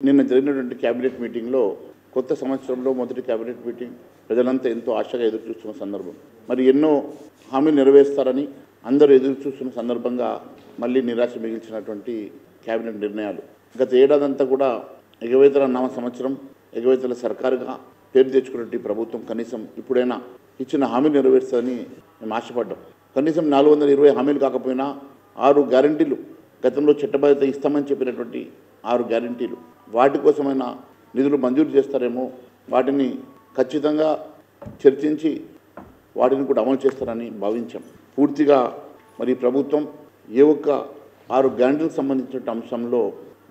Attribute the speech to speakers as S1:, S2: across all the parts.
S1: నిన్న జరిగినటువంటి క్యాబినెట్ మీటింగ్లో కొత్త సంవత్సరంలో మొదటి క్యాబినెట్ మీటింగ్ ప్రజలంతా ఎంతో ఆశగా ఎదురుచూస్తున్న సందర్భం. మరి ఎన్నో హామీలు నెరవేరుస్తారని అందరూ ఎదురుచూస్తున్న సందర్భంగా మళ్ళీ నిరాశ మిగిల్చినటువంటి క్యాబినెట్ నిర్ణయాలు. గత ఏడాదంతా కూడా ఎగవేతల నామ సంవత్సరం, ఎగవేతల సర్కారుగా పేరు తెచ్చుకున్నటువంటి ప్రభుత్వం కనీసం ఇప్పుడైనా ఇచ్చిన హామీలు నెరవేరుస్తుందని మేము ఆశపడ్డాం. కనీసం 420 హామీలు కాకపోయినా 6 గ్యారంటీలు, గతంలో చట్టబద్ధత ఇస్తామని చెప్పినటువంటి 6 గ్యారంటీలు, వాటి కోసమైనా నిధులు మంజూరు చేస్తారేమో, వాటిని ఖచ్చితంగా చర్చించి వాటిని కూడా అమలు చేస్తారని భావించాం. పూర్తిగా మరి ప్రభుత్వం ఏ ఒక్క 6 గ్యారంటీలకు సంబంధించిన అంశంలో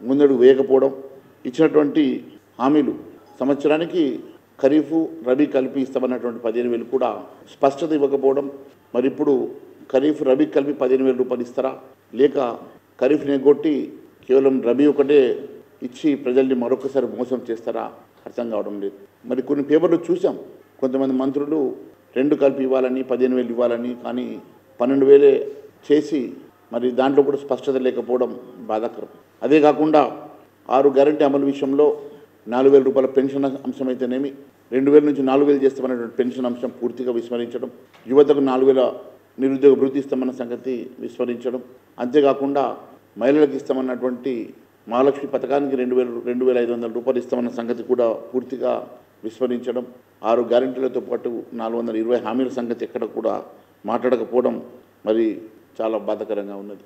S1: ముందడుగు వేయకపోవడం, ఇచ్చినటువంటి హామీలు సంవత్సరానికి ఖరీఫు రబీ కలిపి ఇస్తామన్నటువంటి 15,000 కూడా స్పష్టత ఇవ్వకపోవడం, మరి ఇప్పుడు ఖరీఫ్ రబీ కలిపి 15,000 రూపాయలు ఇస్తారా, లేక ఖరీఫ్ని ఎగ్గొట్టి కేవలం రబీ ఒకటే ఇచ్చి ప్రజల్ని మరొకసారి మోసం చేస్తారా అర్థం కావడం లేదు. మరి కొన్ని పేపర్లు చూసాం, కొంతమంది మంత్రులు 2 కలిపి ఇవ్వాలని 15,000 ఇవ్వాలని, కానీ 12,000 చేసి మరి దాంట్లో కూడా స్పష్టత లేకపోవడం బాధాకరం. అదే కాకుండా 6 గ్యారంటీ అమలు విషయంలో 4,000 రూపాయల పెన్షన్ అంశం అయితేనేమి, 2,000 నుంచి 4,000 చేస్తామన్నటువంటి పెన్షన్ అంశం పూర్తిగా విస్మరించడం, యువతకు 4,000 నిరుద్యోగ భృతి ఇస్తామన్న సంగతి విస్మరించడం, అంతేకాకుండా మహిళలకు ఇస్తామన్నటువంటి మహాలక్ష్మి పథకానికి 2,500 రూపాయలు ఇస్తామన్న సంగతి కూడా పూర్తిగా విస్మరించడం, 6 గ్యారంటీలతో పాటు 420 హామీల సంగతి ఎక్కడ కూడా మాట్లాడకపోవడం మరి చాలా బాధాకరంగా ఉన్నది.